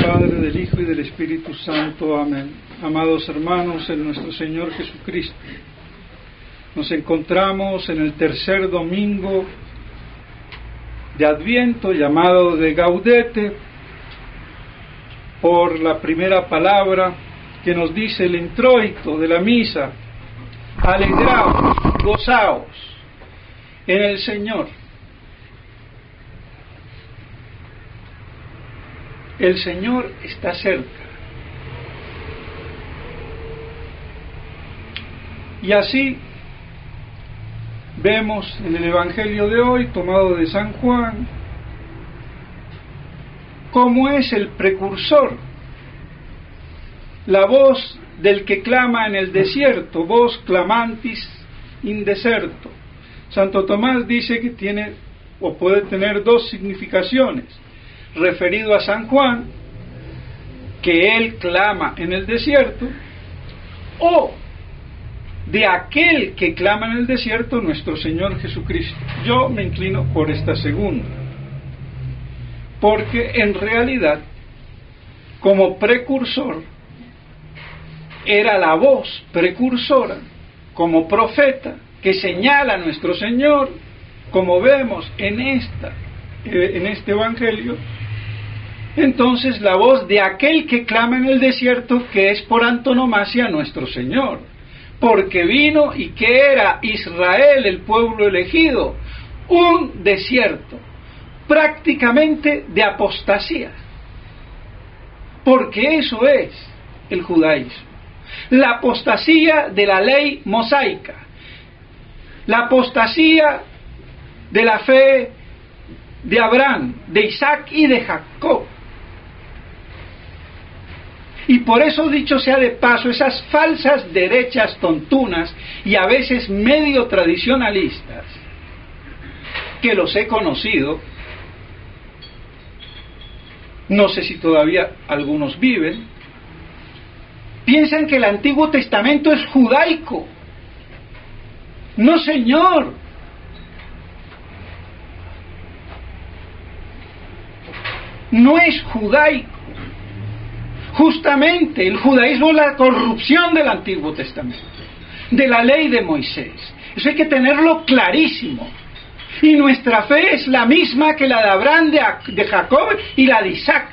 Padre, del Hijo y del Espíritu Santo. Amén. Amados hermanos en nuestro Señor Jesucristo, nos encontramos en el tercer domingo de Adviento, llamado de Gaudete, por la primera palabra que nos dice el introito de la misa: alegraos, gozaos en el Señor. El Señor está cerca. Y así vemos en el Evangelio de hoy, tomado de San Juan, cómo es el precursor, la voz del que clama en el desierto, voz clamantis in deserto. Santo Tomás dice que tiene o puede tener dos significaciones: referido a San Juan, que él clama en el desierto, o de aquel que clama en el desierto, nuestro Señor Jesucristo. Yo me inclino por esta segunda, porque en realidad, como precursor, era la voz precursora, como profeta, que señala a nuestro Señor, como vemos en este Evangelio. Entonces, la voz de aquel que clama en el desierto, que es por antonomasia nuestro Señor, porque vino y que era Israel, el pueblo elegido, un desierto, prácticamente de apostasía, porque eso es el judaísmo, la apostasía de la ley mosaica, la apostasía de la fe de Abraham, de Isaac y de Jacob. Y por eso, dicho sea de paso, esas falsas derechas tontunas y a veces medio tradicionalistas, que los he conocido, no sé si todavía algunos viven, piensan que el Antiguo Testamento es judaico. No, señor. No es judaico. Justamente el judaísmo es la corrupción del Antiguo Testamento, de la ley de Moisés. Eso hay que tenerlo clarísimo. Y nuestra fe es la misma que la de Abraham, de Jacob y la de Isaac,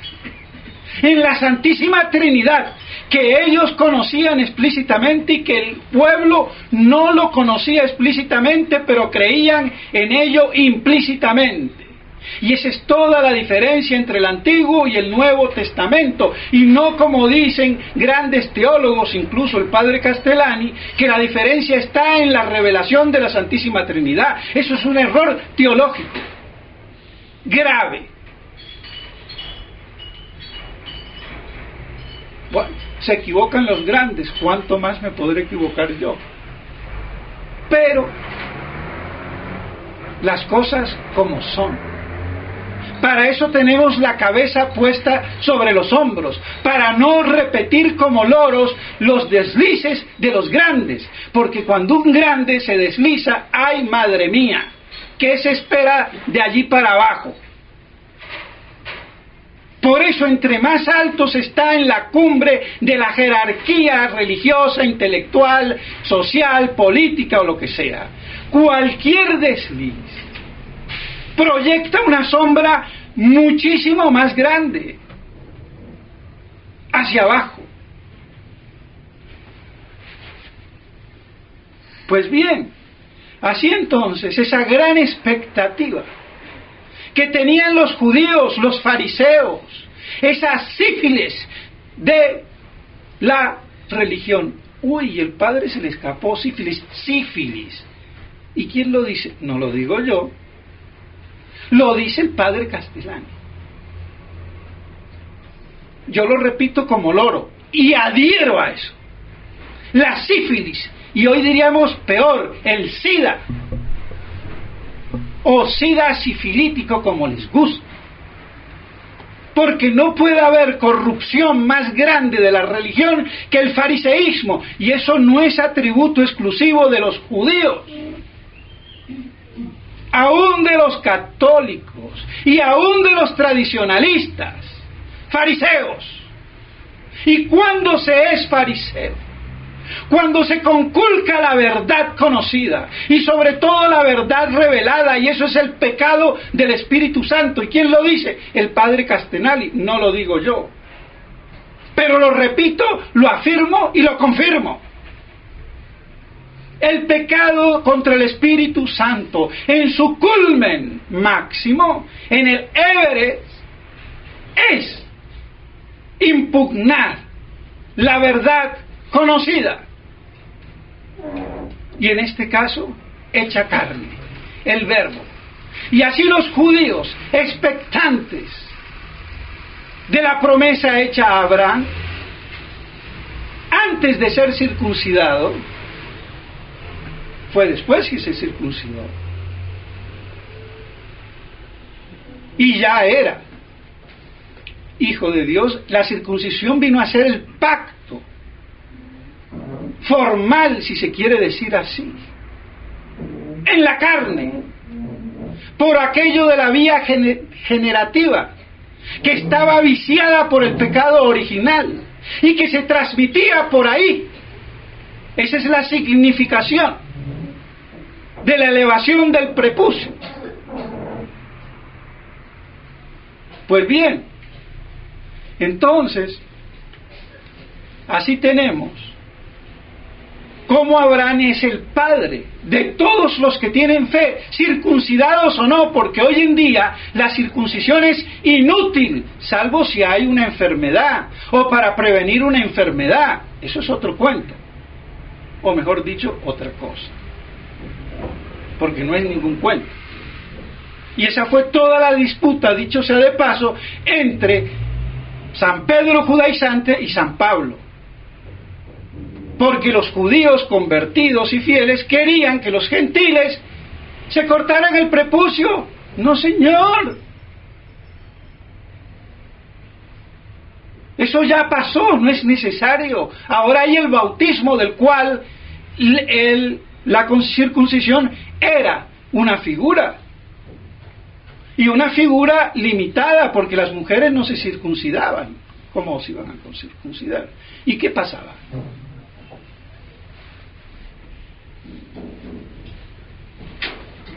en la Santísima Trinidad, que ellos conocían explícitamente y que el pueblo no lo conocía explícitamente, pero creían en ello implícitamente. Y esa es toda la diferencia entre el Antiguo y el Nuevo Testamento, y no como dicen grandes teólogos, incluso el padre Castellani, que la diferencia está en la revelación de la Santísima Trinidad. Eso es un error teológico grave. Bueno, se equivocan los grandes, ¿cuánto más me podré equivocar yo? Pero las cosas como son. Para eso tenemos la cabeza puesta sobre los hombros, para no repetir como loros los deslices de los grandes, porque cuando un grande se desliza, ¡ay, madre mía!, ¿qué se espera de allí para abajo? Por eso, entre más altos está en la cumbre de la jerarquía religiosa, intelectual, social, política o lo que sea, cualquier desliz proyecta una sombra muchísimo más grande hacia abajo. Pues bien, así entonces, esa gran expectativa que tenían los judíos, los fariseos, esa sífilis de la religión. Uy, el padre se le escapó sífilis. ¿Y quién lo dice? No lo digo yo. Lo dice el padre Castellani. Yo lo repito como loro y adhiero a eso. La sífilis, y hoy diríamos peor, el SIDA, o SIDA sifilítico, como les gusta. Porque no puede haber corrupción más grande de la religión que el fariseísmo, y eso no es atributo exclusivo de los judíos. Aún de los católicos y aún de los tradicionalistas, fariseos. ¿Y cuándo se es fariseo? Cuando se conculca la verdad conocida y sobre todo la verdad revelada, y eso es el pecado del Espíritu Santo. ¿Y quién lo dice? El Padre Castenali, no lo digo yo. Pero lo repito, lo afirmo y lo confirmo. El pecado contra el Espíritu Santo, en su culmen máximo, en el Everest, es impugnar la verdad conocida. Y en este caso, hecha carne, el verbo. Y así los judíos, expectantes de la promesa hecha a Abraham, antes de ser circuncidado, fue después que se circuncidó, y ya era hijo de Dios. La circuncisión vino a ser el pacto formal, si se quiere decir así, en la carne, por aquello de la vía generativa, que estaba viciada por el pecado original y que se transmitía por ahí. Esa es la significación de la elevación del prepucio. Pues bien, entonces, así tenemos cómo Abraham es el padre de todos los que tienen fe, circuncidados o no, porque hoy en día la circuncisión es inútil, salvo si hay una enfermedad, o para prevenir una enfermedad. Eso es otro cuento, o mejor dicho, otra cosa, porque no es ningún cuento. Y esa fue toda la disputa, dicho sea de paso, entre San Pedro judaizante y San Pablo. Porque los judíos convertidos y fieles querían que los gentiles se cortaran el prepucio. No, señor. Eso ya pasó, no es necesario. Ahora hay el bautismo, del cual la circuncisión era una figura. Y una figura limitada, porque las mujeres no se circuncidaban. ¿Cómo se iban a circuncidar? ¿Y qué pasaba?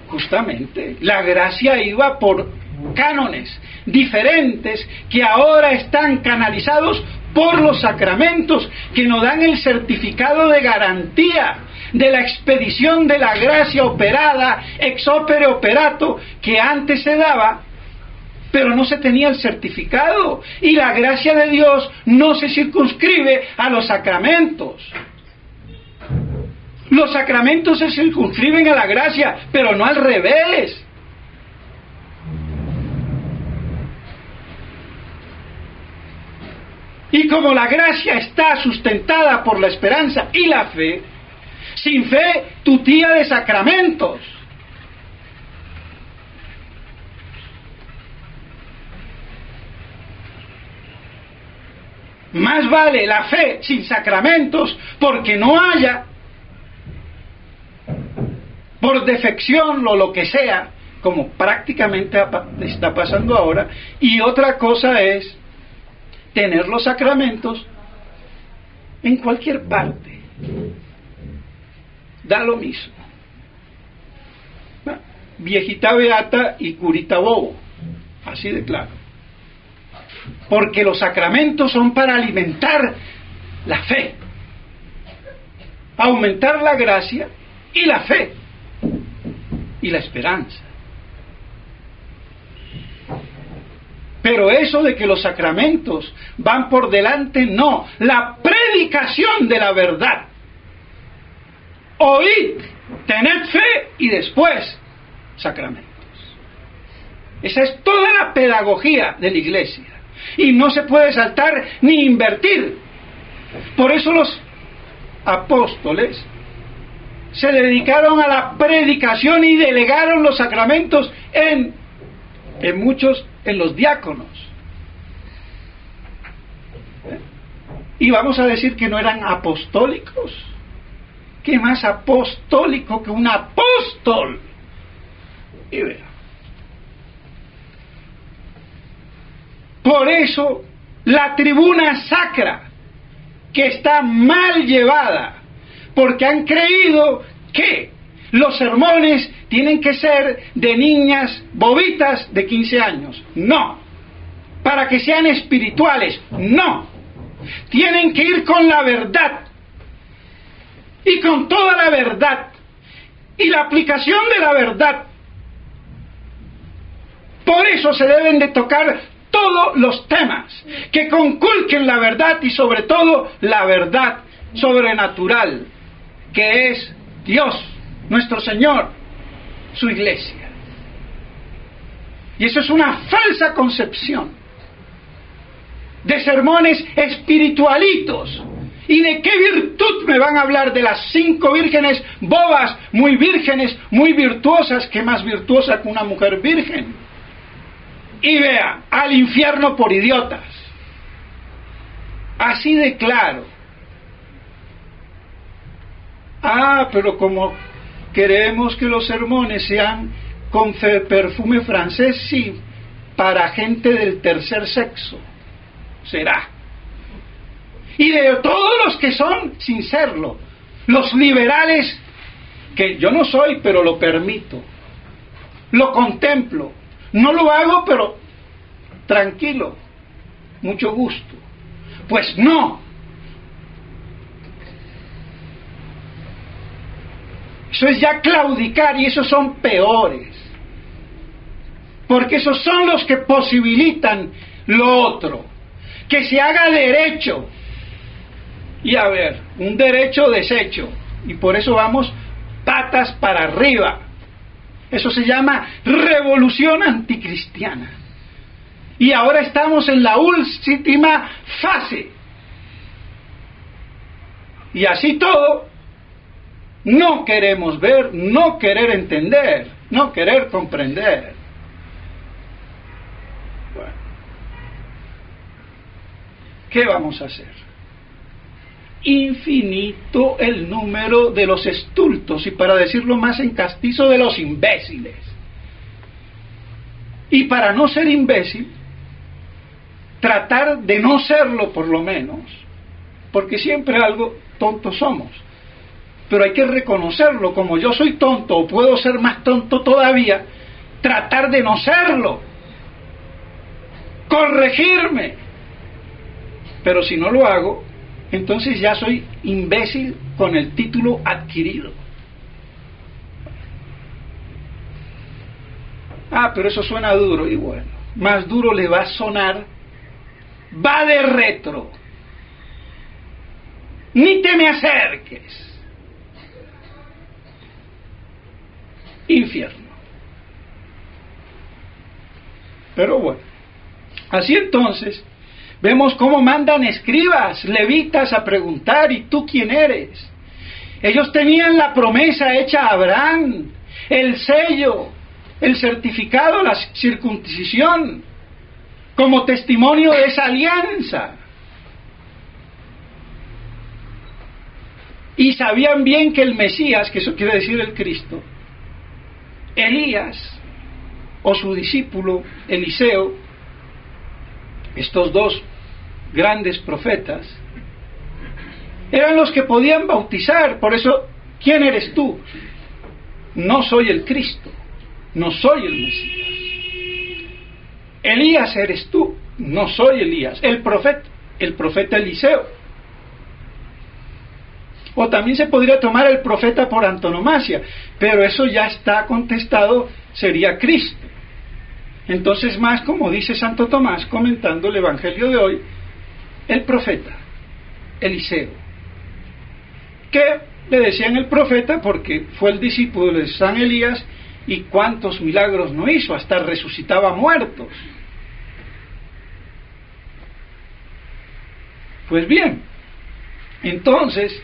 Justamente, la gracia iba por cánones diferentes que ahora están canalizados por los sacramentos, que nos dan el certificado de garantía de la expedición de la gracia operada, ex opere operato, que antes se daba, pero no se tenía el certificado. Y la gracia de Dios no se circunscribe a los sacramentos. Los sacramentos se circunscriben a la gracia, pero no al revés. Y como la gracia está sustentada por la esperanza y la fe, sin fe, tutía de sacramentos. Más vale la fe sin sacramentos, porque no haya, por defección o lo que sea, como prácticamente está pasando ahora. Y otra cosa es tener los sacramentos en cualquier parte. Da lo mismo. Viejita beata y curita bobo. Así de claro. Porque los sacramentos son para alimentar la fe, aumentar la gracia y la fe y la esperanza. Pero eso de que los sacramentos van por delante, no. La predicación de la verdad. Oíd, tened fe y después sacramentos. Esa es toda la pedagogía de la Iglesia. Y no se puede saltar ni invertir. Por eso los apóstoles se dedicaron a la predicación y delegaron los sacramentos en los diáconos. Y vamos a decir que no eran apostólicos. ¿Qué más apostólico que un apóstol? Y vea. Por eso la tribuna sacra, que está mal llevada, porque han creído que los sermones tienen que ser de niñas bobitas de 15 años. No. Para que sean espirituales. No. Tienen que ir con la verdad. Y con toda la verdad. Y la aplicación de la verdad. Por eso se deben de tocar todos los temas que conculquen la verdad y sobre todo la verdad sobrenatural, que es Dios, nuestro Señor, su iglesia. Y eso es una falsa concepción de sermones espiritualitos. ¿Y de qué virtud me van a hablar? De las 5 vírgenes bobas, muy vírgenes, muy virtuosas, que más virtuosa que una mujer virgen. Y vea, al infierno por idiotas. Así de claro. Pero como queremos que los sermones sean con perfume francés, sí, para gente del tercer sexo, será. Y de todos los que son, sin serlo, los liberales, que yo no soy, pero lo permito, lo contemplo, no lo hago, pero tranquilo, mucho gusto. Pues no. Eso es ya claudicar, y esos son peores. Porque esos son los que posibilitan lo otro. Que se haga derecho. Y a ver, un derecho deshecho. Y por eso vamos patas para arriba. Eso se llama revolución anticristiana. Y ahora estamos en la última fase. Y así todo, no queremos ver, no querer entender, no querer comprender. Bueno, ¿qué vamos a hacer? Infinito el número de los estultos, y para decirlo más en castizo, de los imbéciles. Y para no ser imbécil, tratar de no serlo por lo menos, porque siempre algo tontos somos, pero hay que reconocerlo. Como yo soy tonto, o puedo ser más tonto todavía, tratar de no serlo, corregirme. Pero si no lo hago, entonces ya soy imbécil con el título adquirido. Pero eso suena duro. Y bueno, más duro le va a sonar, va de retro. Ni te me acerques. Infierno. Pero bueno, así entonces vemos cómo mandan escribas, levitas a preguntar: ¿y tú quién eres? Ellos tenían la promesa hecha a Abraham, el sello, el certificado, la circuncisión, como testimonio de esa alianza. Y sabían bien que el Mesías, que eso quiere decir el Cristo, Elías o su discípulo Eliseo, estos dos grandes profetas, eran los que podían bautizar. Por eso, ¿quién eres tú? No soy el Cristo, no soy el Mesías. Elías eres tú, no soy Elías. El profeta Eliseo. O también se podría tomar el profeta por antonomasia, pero eso ya está contestado, sería Cristo. Entonces, más como dice Santo Tomás comentando el Evangelio de hoy, el profeta Eliseo, que le decían el profeta porque fue el discípulo de San Elías, y cuántos milagros no hizo, hasta resucitaba muertos. Pues bien, entonces,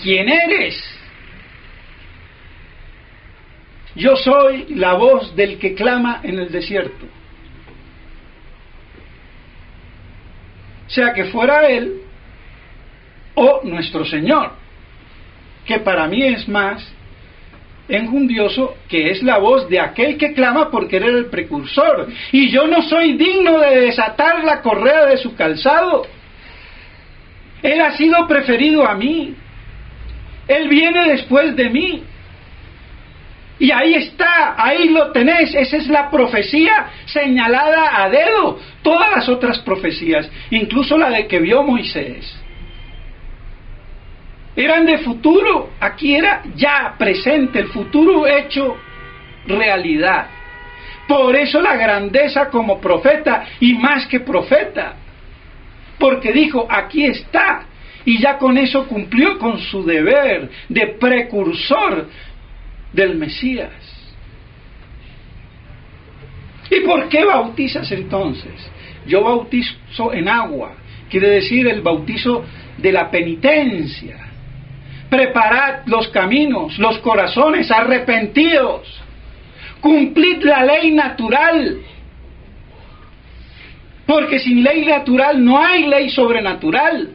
¿quién eres? Yo soy la voz del que clama en el desierto. Sea que fuera él o nuestro Señor, que para mí es más enjundioso, que es la voz de aquel que clama porque era el precursor, y yo no soy digno de desatar la correa de su calzado. Él ha sido preferido a mí, Él viene después de mí. Y ahí está, ahí lo tenés, esa es la profecía señalada a dedo. Todas las otras profecías, incluso la de que vio Moisés, eran de futuro. Aquí era ya presente, el futuro hecho realidad. Por eso la grandeza como profeta, y más que profeta, porque dijo, aquí está, y ya con eso cumplió con su deber de precursor del Mesías. ¿Y por qué bautizas entonces? Yo bautizo en agua, quiere decir el bautizo de la penitencia. Preparad los caminos, los corazones, arrepentidos, cumplid la ley natural, porque sin ley natural no hay ley sobrenatural.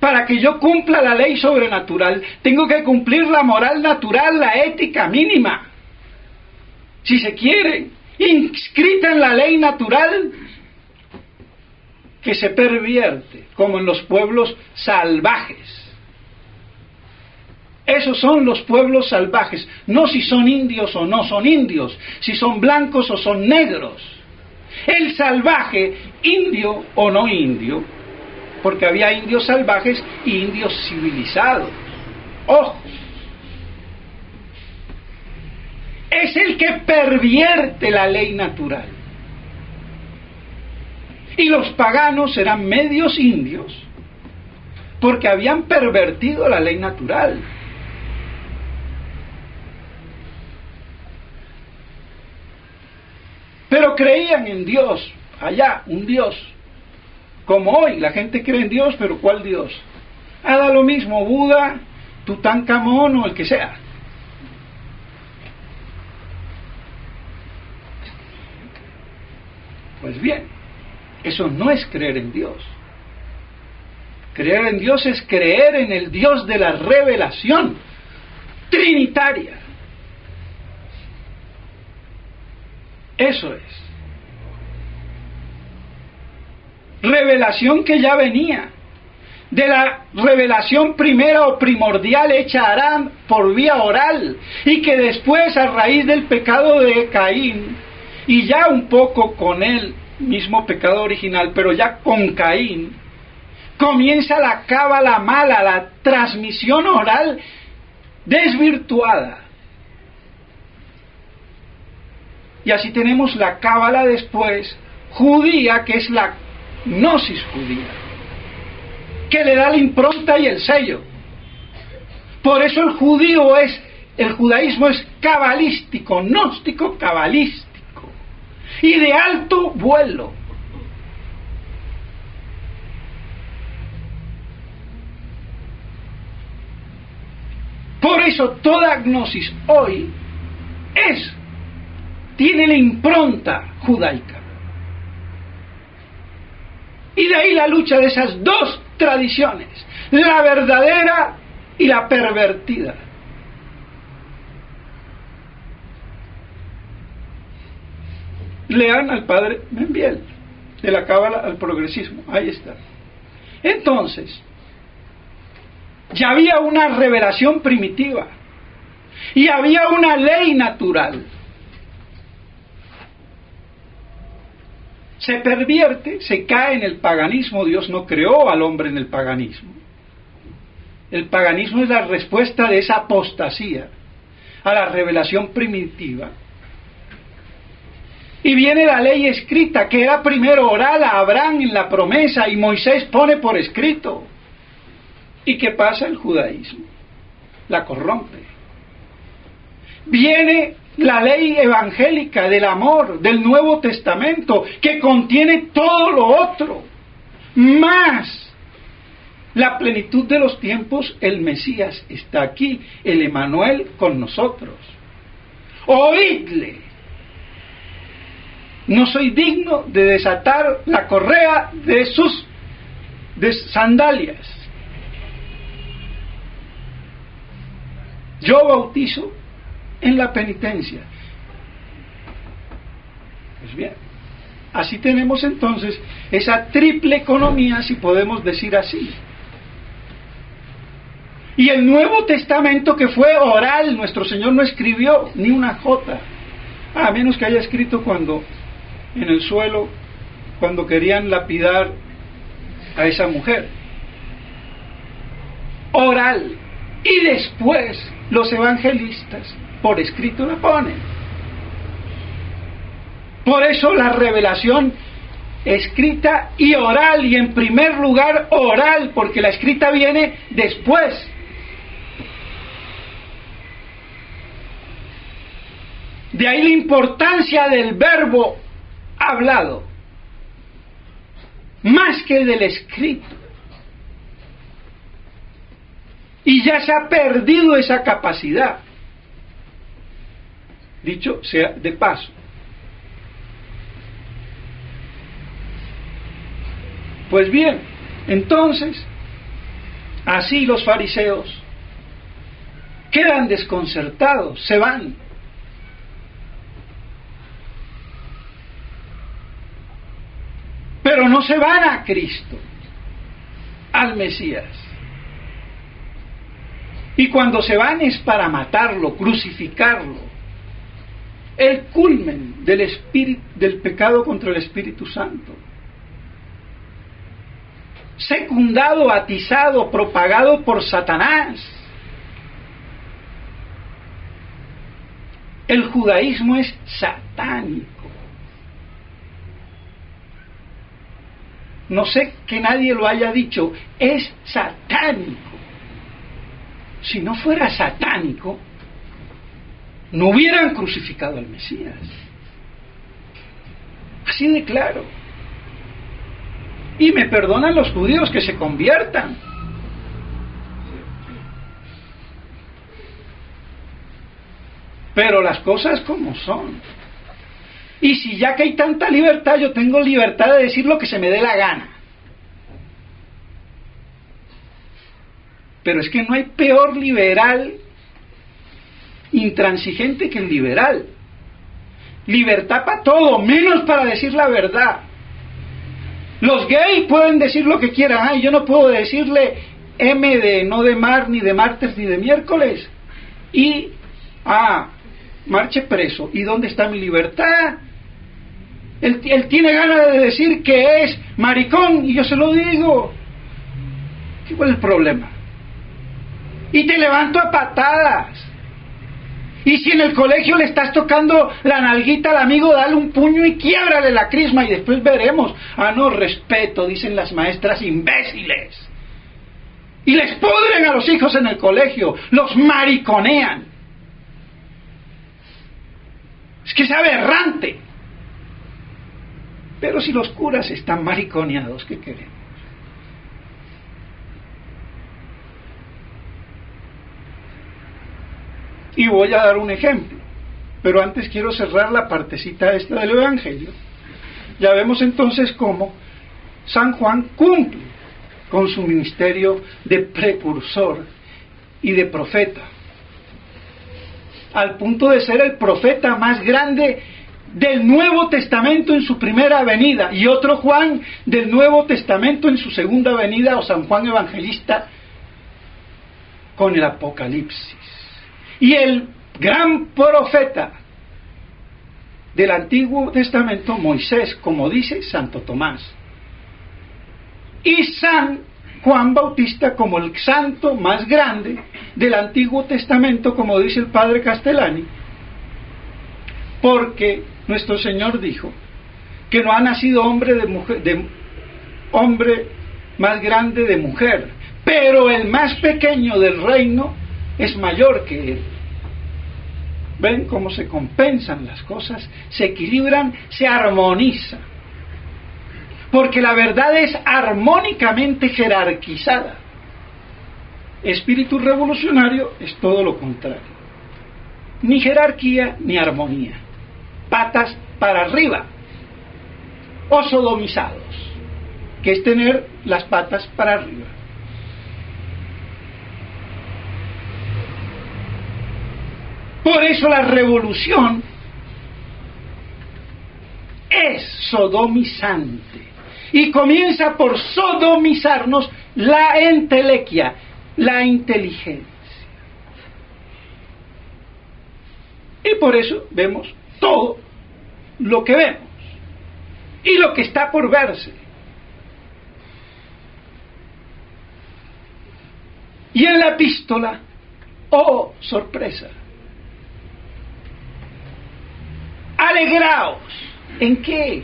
Para que yo cumpla la ley sobrenatural, tengo que cumplir la moral natural, la ética mínima, si se quiere, inscrita en la ley natural, que se pervierte, como en los pueblos salvajes. Esos son los pueblos salvajes, no si son indios o no son indios, si son blancos o son negros. El salvaje, indio o no indio, porque había indios salvajes y indios civilizados. ¡Ojo! Es el que pervierte la ley natural. Y los paganos eran medios indios, porque habían pervertido la ley natural. Pero creían en Dios, allá, un Dios. Como hoy, la gente cree en Dios, pero ¿cuál Dios? Da lo mismo, Buda, Tutankamón o el que sea. Pues bien, eso no es creer en Dios. Creer en Dios es creer en el Dios de la revelación trinitaria. Eso es. Revelación que ya venía, de la revelación primera o primordial hecha a Aram por vía oral, y que después, a raíz del pecado de Caín, y ya un poco con el mismo pecado original, pero ya con Caín, comienza la cábala mala, la transmisión oral desvirtuada. Y así tenemos la cábala después judía, que es la gnosis judía, que le da la impronta y el sello. Por eso el judaísmo es cabalístico, gnóstico cabalístico, y de alto vuelo. Por eso toda gnosis hoy tiene la impronta judaica. Y de ahí la lucha de esas dos tradiciones, la verdadera y la pervertida. Lean al padre Membiel, de la cábala al progresismo, ahí está. Entonces, ya había una revelación primitiva y había una ley natural. Se pervierte, se cae en el paganismo. Dios no creó al hombre en el paganismo. El paganismo es la respuesta de esa apostasía a la revelación primitiva. Y viene la ley escrita, que era primero oral a Abraham en la promesa, y Moisés pone por escrito. ¿Y qué pasa? El judaísmo la corrompe. Viene la ley evangélica del amor del Nuevo Testamento, que contiene todo lo otro, más la plenitud de los tiempos. El Mesías está aquí, el Emanuel con nosotros. Oídle. No soy digno de desatar la correa de sus sandalias. Yo bautizo en la penitencia. Pues bien, así tenemos entonces esa triple economía, si podemos decir así. Y el Nuevo Testamento, que fue oral, nuestro Señor no escribió ni una jota, a menos que haya escrito cuando en el suelo, cuando querían lapidar a esa mujer. Oral. Y después los evangelistas por escrito la ponen. Por eso la revelación escrita y oral, y en primer lugar oral, porque la escrita viene después. De ahí la importancia del verbo hablado, más que del escrito. Y ya se ha perdido esa capacidad. Dicho sea de paso. Pues bien, entonces, así los fariseos quedan desconcertados, se van. Pero no se van a Cristo, al Mesías. Y cuando se van es para matarlo, crucificarlo. El culmen del pecado contra el Espíritu Santo. Secundado, atizado, propagado por Satanás. El judaísmo es satánico. No sé que nadie lo haya dicho, es satánico. Si no fuera satánico, no hubieran crucificado al Mesías. Así de claro. Y me perdonan los judíos que se conviertan. Pero las cosas como son. Y si ya que hay tanta libertad, yo tengo libertad de decir lo que se me dé la gana. Pero es que no hay peor liberal intransigente que el liberal. Libertad para todo, menos para decir la verdad. Los gays pueden decir lo que quieran. Ay, yo no puedo decirle M de no de mar, ni de martes, ni de miércoles. Y, marche preso. ¿Y dónde está mi libertad? Él tiene ganas de decir que es maricón y yo se lo digo. ¿Cuál es el problema? Y te levanto a patadas. Y si en el colegio le estás tocando la nalguita al amigo, dale un puño y quiébrale la crisma y después veremos. No, respeto, dicen las maestras imbéciles. Y les pudren a los hijos en el colegio, los mariconean. Es que es aberrante. Pero si los curas están mariconeados, ¿qué queremos? Y voy a dar un ejemplo, pero antes quiero cerrar la partecita esta del Evangelio. Ya vemos entonces cómo San Juan cumple con su ministerio de precursor y de profeta, al punto de ser el profeta más grande del Nuevo Testamento en su primera venida, y otro Juan del Nuevo Testamento en su segunda venida, o San Juan Evangelista con el Apocalipsis. Y el gran profeta del Antiguo Testamento, Moisés, como dice Santo Tomás. Y San Juan Bautista como el santo más grande del Antiguo Testamento, como dice el Padre Castellani, porque nuestro Señor dijo que no ha nacido hombre hombre más grande de mujer, pero el más pequeño del reino es mayor que él. ¿Ven cómo se compensan las cosas? Se equilibran, se armonizan. Porque la verdad es armónicamente jerarquizada. Espíritu revolucionario es todo lo contrario. Ni jerarquía ni armonía. Patas para arriba. O sodomizados, que es tener las patas para arriba. Por eso la revolución es sodomizante y comienza por sodomizarnos la entelequia, la inteligencia. Y por eso vemos todo lo que vemos y lo que está por verse. Y en la epístola, oh sorpresa, alegraos. ¿En qué?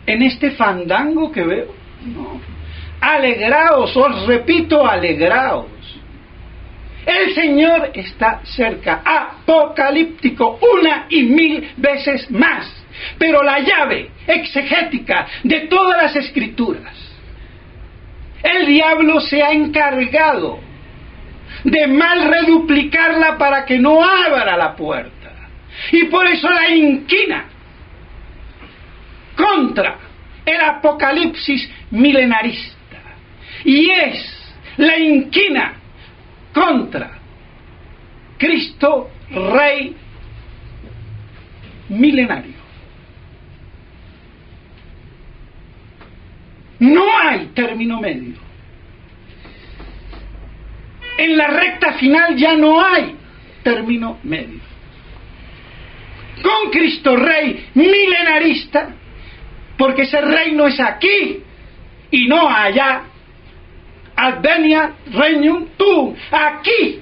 ¿En este fandango que veo? No. Alegraos, os repito, alegraos. El Señor está cerca, apocalíptico, 1,000 veces más. Pero la llave exegética de todas las escrituras, el diablo se ha encargado de mal reduplicarla para que no abra la puerta. Y por eso la inquina contra el apocalipsis milenarista. Y es la inquina contra Cristo Rey milenario. No hay término medio. En la recta final ya no hay término medio. Con Cristo Rey milenarista, porque ese reino es aquí y no allá. Advenia regnum tuum, aquí.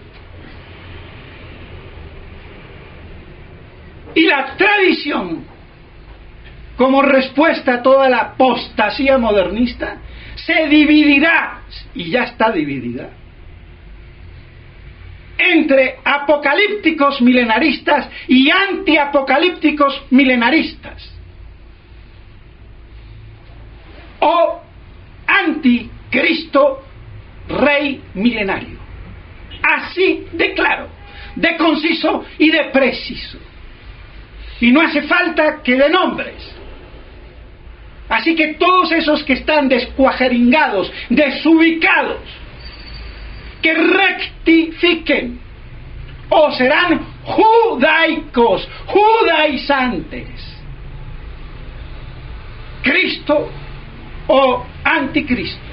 Y la tradición, como respuesta a toda la apostasía modernista, se dividirá, y ya está dividida, entre apocalípticos milenaristas y antiapocalípticos milenaristas, o anticristo Rey milenario. Así de claro, de conciso y de preciso. Y no hace falta que de nombres. Así que todos esos que están descuajeringados, desubicados, que rectifiquen, o serán judaicos, judaizantes, Cristo o anticristo,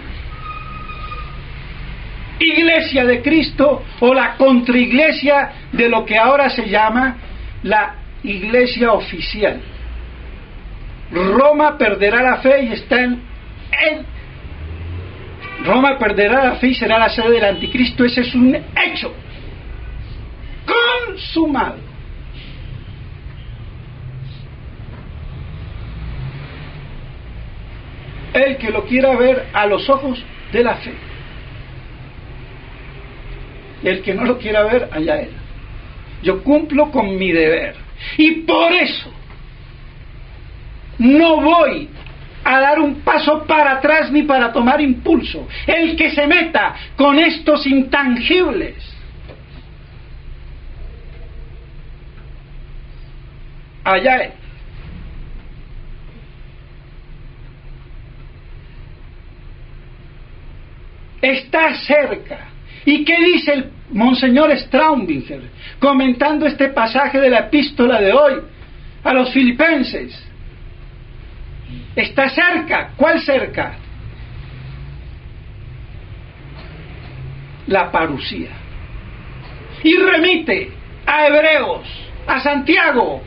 Iglesia de Cristo o la contraiglesia de lo que ahora se llama la Iglesia oficial. Roma perderá la fe y está en Roma perderá la fe y será la sede del anticristo. Ese es un hecho consumado. El que lo quiera ver a los ojos de la fe, el que no lo quiera ver, allá él. Yo cumplo con mi deber y por eso no voy a dar un paso para atrás ni para tomar impulso. El que se meta con estos intangibles, allá él. Está cerca. ¿Y qué dice el Monseñor Straubinger comentando este pasaje de la epístola de hoy a los filipenses? Está cerca. ¿Cuál cerca? La parusía. Y remite a Hebreos, a Santiago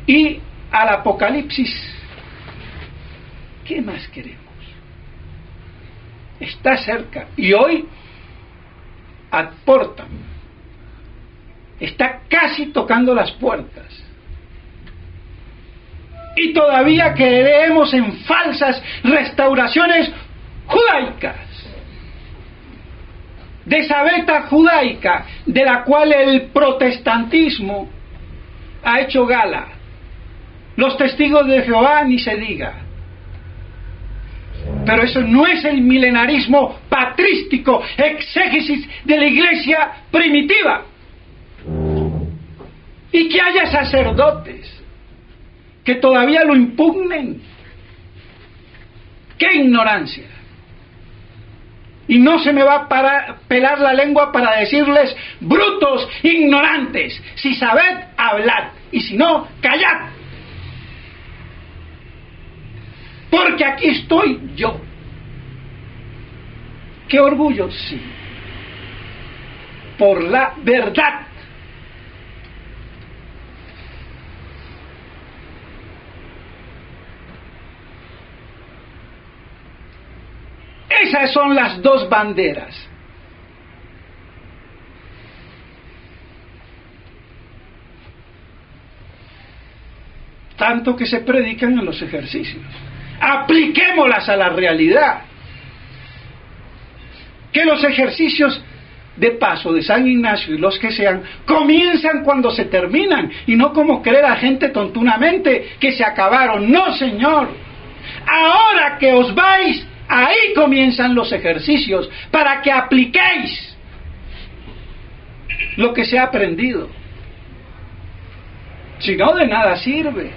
y al Apocalipsis. ¿Qué más queremos? Está cerca. Y hoy ad portam. Está casi tocando las puertas. Y todavía creemos en falsas restauraciones judaicas, de esa beta judaica de la cual el protestantismo ha hecho gala. Los testigos de Jehová ni se diga. Pero eso no es el milenarismo patrístico, exégesis de la iglesia primitiva. Y que haya sacerdotes que todavía lo impugnen. ¡Qué ignorancia! Y no se me va a pelar la lengua para decirles brutos, ignorantes. Si sabed, hablad. Y si no, callad. Porque aquí estoy yo. ¿Qué orgullo? Sí. Por la verdad. Esas son las dos banderas. Tanto que se predican en los ejercicios. Apliquémoslas a la realidad. Que los ejercicios de paso de San Ignacio y los que sean comienzan cuando se terminan y no como cree la gente tontunamente que se acabaron. No, señor. Ahora que os vais, ahí comienzan los ejercicios para que apliquéis lo que se ha aprendido. Si no, de nada sirve.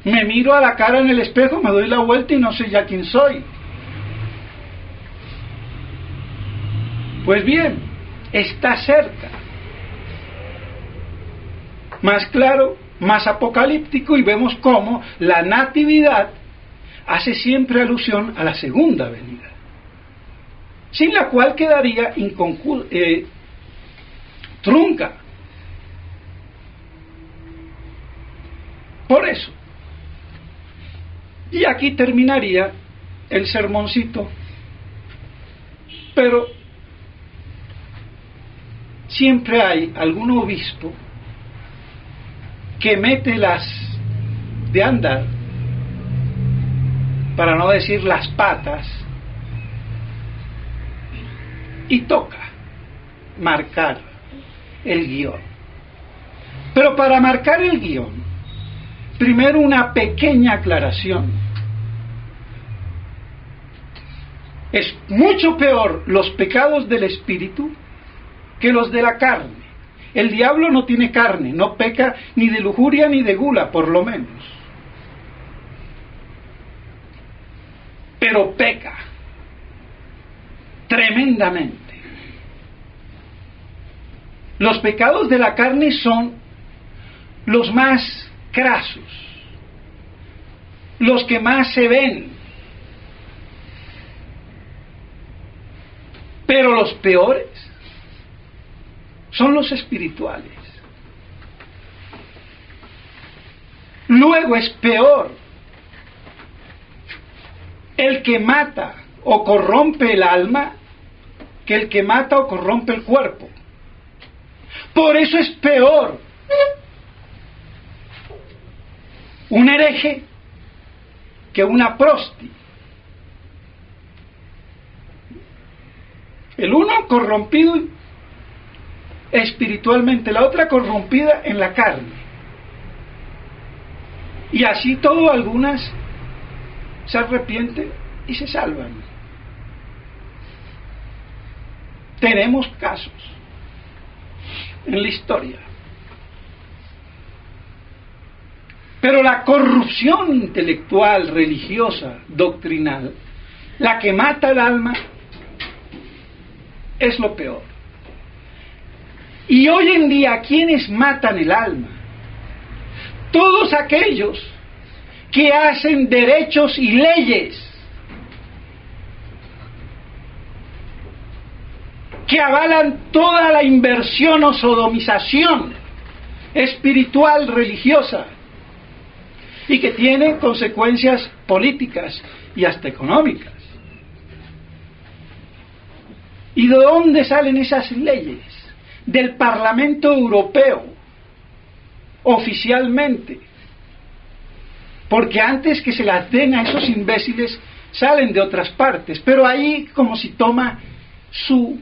Me miro a la cara en el espejo, me doy la vuelta y no sé ya quién soy. Pues bien, está cerca. Más claro, más apocalíptico, y vemos cómo la natividad hace siempre alusión a la segunda venida, sin la cual quedaría trunca. Por eso, y aquí terminaría el sermoncito, pero siempre hay algún obispo que mete las de andar, para no decir las patas, y toca marcar el guión. Pero para marcar el guión, primero una pequeña aclaración. Es mucho peor los pecados del espíritu que los de la carne. El diablo no tiene carne, no peca ni de lujuria ni de gula, por lo menos. Pero peca tremendamente. Los pecados de la carne son los más crasos, los que más se ven, pero los peores son los espirituales. Luego es peor el que mata o corrompe el alma que el que mata o corrompe el cuerpo. Por eso es peor un hereje que una prosti. El uno corrompido espiritualmente, la otra corrompida en la carne. Y así todo, algunas se arrepienten y se salvan. Tenemos casos en la historia. Pero la corrupción intelectual, religiosa, doctrinal, la que mata el alma, es lo peor. Y hoy en día, ¿quiénes matan el alma? Todos aquellos que hacen derechos y leyes, que avalan toda la inversión o sodomización espiritual, religiosa, y que tienen consecuencias políticas y hasta económicas. ¿Y de dónde salen esas leyes? Del Parlamento Europeo, oficialmente. Porque antes que se las den a esos imbéciles, salen de otras partes. Pero ahí como si toma su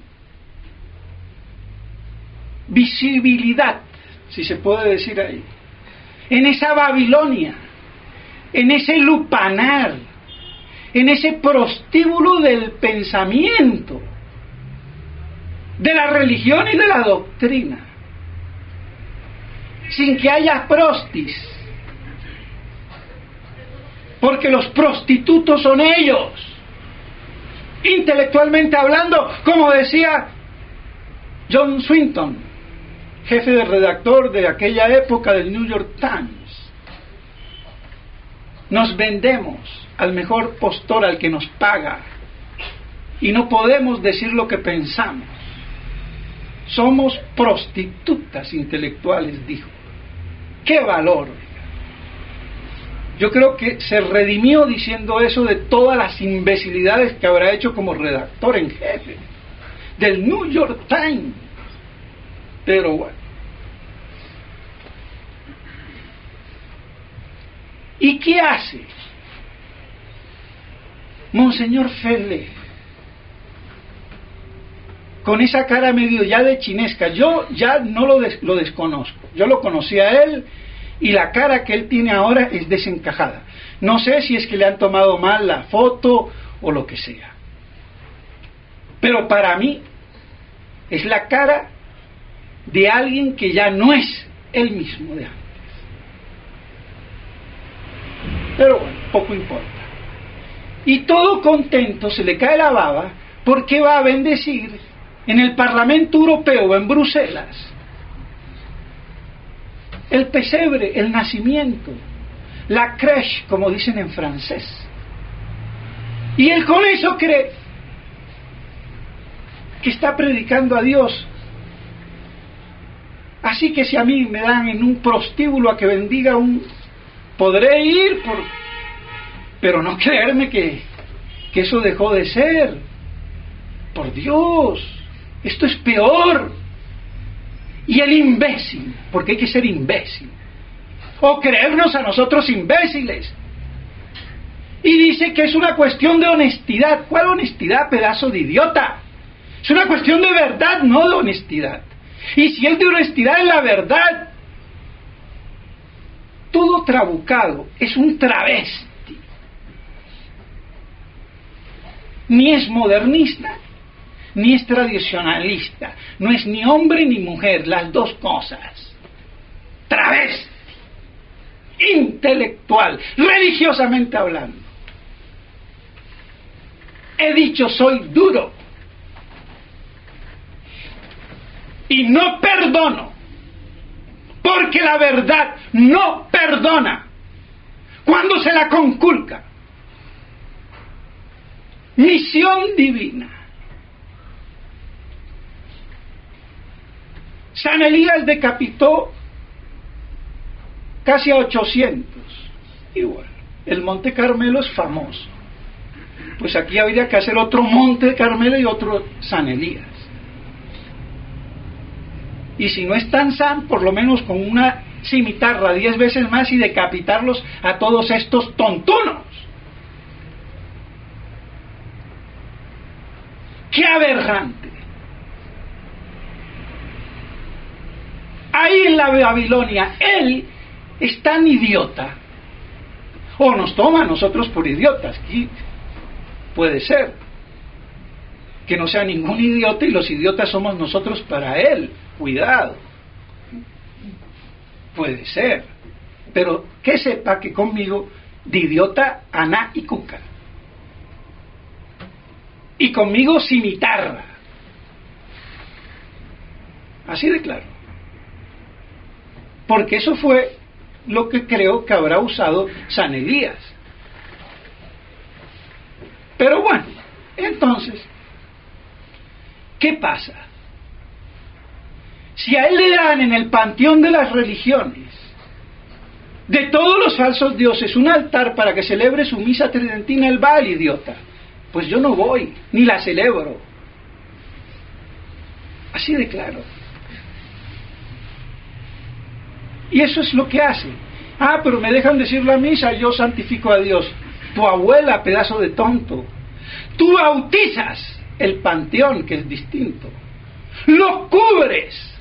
visibilidad, si se puede decir ahí. En esa Babilonia, en ese lupanar, en ese prostíbulo del pensamiento, de la religión y de la doctrina, sin que haya prostis, porque los prostitutos son ellos, intelectualmente hablando, como decía John Swinton, jefe de redactor de aquella época del New York Times. Nos vendemos al mejor postor, al que nos paga, y no podemos decir lo que pensamos. Somos prostitutas intelectuales, dijo. ¡Qué valor! Yo creo que se redimió diciendo eso de todas las imbecilidades que habrá hecho como redactor en jefe del New York Times. Pero bueno. ¿Y qué hace Monseñor Fele con esa cara medio ya de chinesca? Yo ya no lo desconozco. Yo lo conocí a él y la cara que él tiene ahora es desencajada. No sé si es que le han tomado mal la foto o lo que sea. Pero para mí es la cara de alguien que ya no es el mismo de antes. Pero bueno, poco importa. Y todo contento se le cae la baba porque va a bendecir en el Parlamento Europeo, en Bruselas, el pesebre, el nacimiento, la crèche, como dicen en francés. Y él con eso cree que está predicando a Dios. Así que si a mí me dan en un prostíbulo a que bendiga podré ir, pero no creerme que eso dejó de ser. Por Dios, esto es peor. Y el imbécil, porque hay que ser imbécil, o creernos a nosotros imbéciles. Y dice que es una cuestión de honestidad. ¿Cuál honestidad, pedazo de idiota? Es una cuestión de verdad, no de honestidad. Y si es de honestidad, es la verdad. Todo trabucado es un travesti. Ni es modernista, ni es tradicionalista. No es ni hombre ni mujer, las dos cosas. Travesti. Intelectual, religiosamente hablando. He dicho, soy duro. Y no perdono. Porque la verdad no perdona cuando se la conculca. Misión divina. San Elías decapitó casi a 800. Y bueno, el Monte Carmelo es famoso. Pues aquí habría que hacer otro Monte Carmelo y otro San Elías. Y si no es tan san, por lo menos con una cimitarra 10 veces más y decapitarlos a todos estos tontunos. ¡Qué aberrante! Ahí en la Babilonia, él es tan idiota, o nos toma a nosotros por idiotas, y puede ser que no sea ningún idiota y los idiotas somos nosotros para él. Cuidado, puede ser, pero que sepa que conmigo de idiota aná y cuca, y conmigo cimitarra, así de claro, porque eso fue lo que creo que habrá usado San Elías. Pero bueno, entonces, ¿qué pasa? Si a él le dan en el panteón de las religiones, de todos los falsos dioses, un altar para que celebre su misa tridentina, él va al idiota. Pues yo no voy, ni la celebro. Así de claro. Y eso es lo que hace. Ah, pero me dejan decir la misa, yo santifico a Dios. Tu abuela, pedazo de tonto. Tú bautizas el panteón, que es distinto. Lo cubres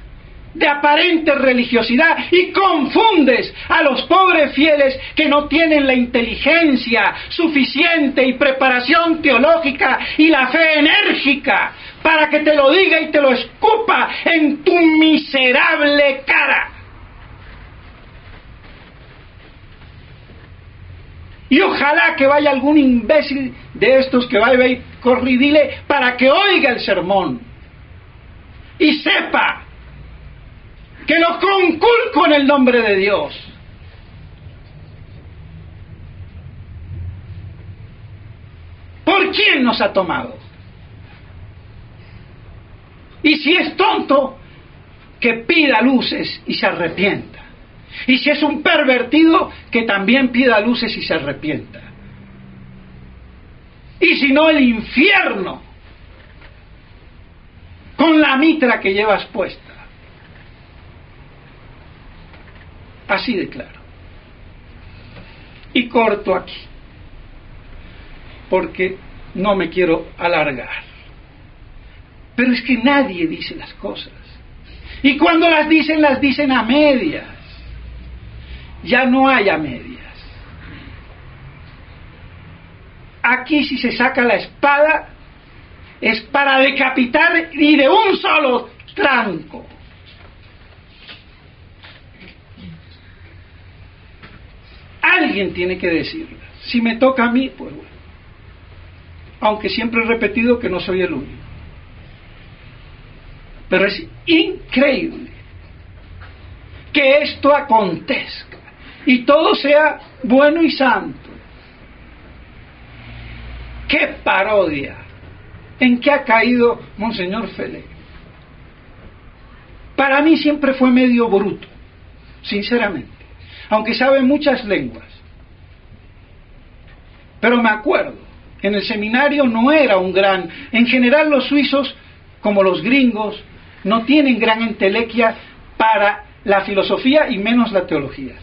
de aparente religiosidad y confundes a los pobres fieles que no tienen la inteligencia suficiente y preparación teológica y la fe enérgica para que te lo diga y te lo escupa en tu miserable cara. Y ojalá que vaya algún imbécil de estos que va a ir corre y dile para que oiga el sermón y sepa que lo conculco en el nombre de Dios. ¿Por quién nos ha tomado? Y si es tonto, que pida luces y se arrepienta. Y si es un pervertido, que también pida luces y se arrepienta. Y si no, el infierno, con la mitra que llevas puesta. Así de claro. Y corto aquí, porque no me quiero alargar. Pero es que nadie dice las cosas. Y cuando las dicen a medias. Ya no hay a medias. Aquí si se saca la espada es para decapitar y de un solo tranco. Alguien tiene que decirla. Si me toca a mí, pues bueno. Aunque siempre he repetido que no soy el único. Pero es increíble que esto acontezca y todo sea bueno y santo. ¡Qué parodia! ¿En qué ha caído Monseñor Felé? Para mí siempre fue medio bruto, sinceramente, aunque sabe muchas lenguas. Pero me acuerdo, en el seminario no era un gran... En general los suizos, como los gringos, no tienen gran entelequia para la filosofía y menos la teología.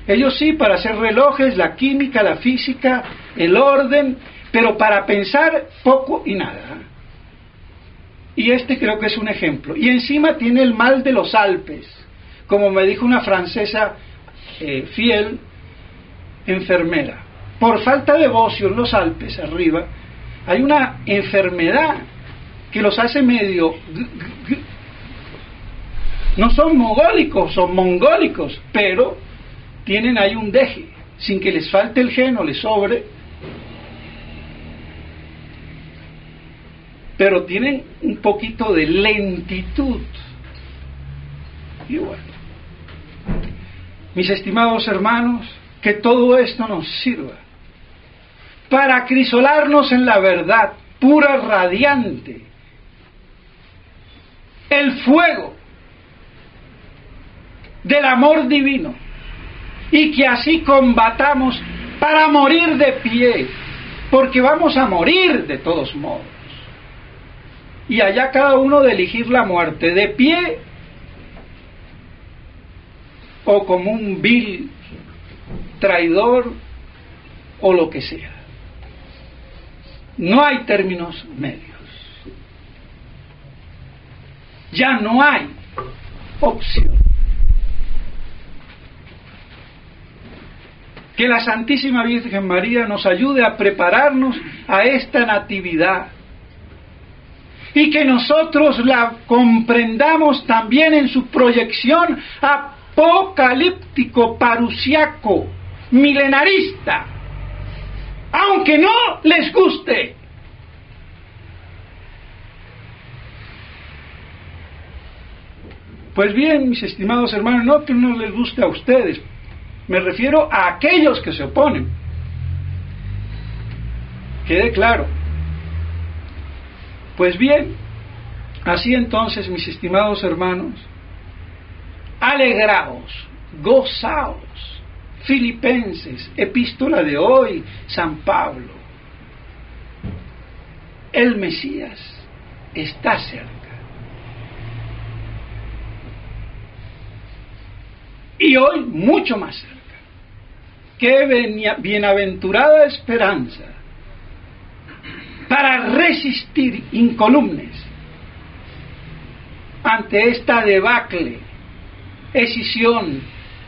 Ellos sí, para hacer relojes, la química, la física, el orden, pero para pensar poco y nada. Y este creo que es un ejemplo. Y encima tiene el mal de los Alpes, como me dijo una francesa fiel, enfermera. Por falta de bocio en los Alpes, arriba, hay una enfermedad que los hace medio... No son mogólicos, son mongólicos, pero tienen ahí un deje, sin que les falte el gen o les sobre, pero tienen un poquito de lentitud. Y bueno, mis estimados hermanos, que todo esto nos sirva para acrisolarnos en la verdad pura, radiante, el fuego del amor divino, y que así combatamos para morir de pie, porque vamos a morir de todos modos, y allá cada uno de elegir la muerte, de pie o como un vil traidor o lo que sea. No hay términos medios, ya no hay opción. Que la Santísima Virgen María nos ayude a prepararnos a esta natividad y que nosotros la comprendamos también en su proyección apocalíptico, parusiaco, milenarista, aunque no les guste. Pues bien, mis estimados hermanos, no que no les guste a ustedes, me refiero a aquellos que se oponen. Quede claro. Pues bien, así entonces, mis estimados hermanos, alegraos, gozaos. Filipenses, epístola de hoy, San Pablo. El Mesías está cerca. Y hoy mucho más cerca. Qué bienaventurada esperanza para resistir incolumnes ante esta debacle, escisión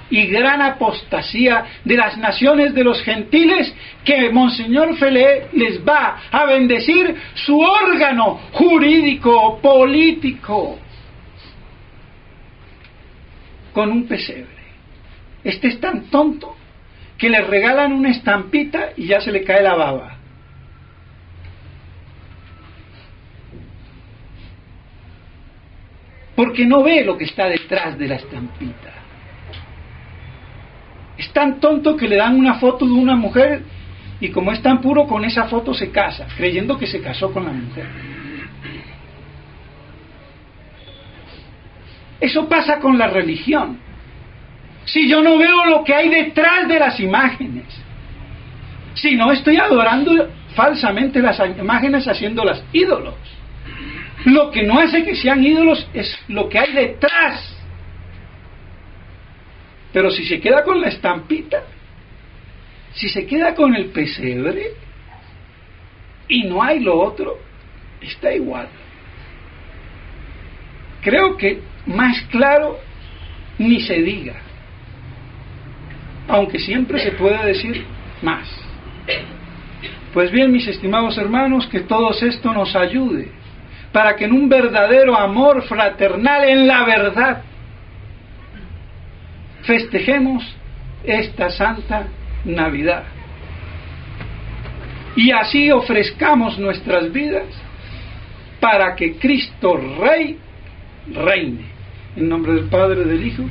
y gran apostasía de las naciones de los gentiles, que Monseñor Felé les va a bendecir su órgano jurídico, político, con un pesebre. Este es tan tonto que le regalan una estampita y ya se le cae la baba. porque no ve lo que está detrás de la estampita. Es tan tonto que le dan una foto de una mujer y como es tan puro, con esa foto se casa, creyendo que se casó con la mujer. Eso pasa con la religión. Si yo no veo lo que hay detrás de las imágenes, si no estoy adorando falsamente las imágenes, haciéndolas ídolos. Lo que no hace que sean ídolos es lo que hay detrás. Pero si se queda con la estampita, si se queda con el pesebre y no hay lo otro, está igual. Creo que más claro ni se diga, aunque siempre se puede decir más. Pues bien, mis estimados hermanos, que todo esto nos ayude para que en un verdadero amor fraternal en la verdad festejemos esta Santa Navidad y así ofrezcamos nuestras vidas para que Cristo Rey reine. En nombre del Padre, del Hijo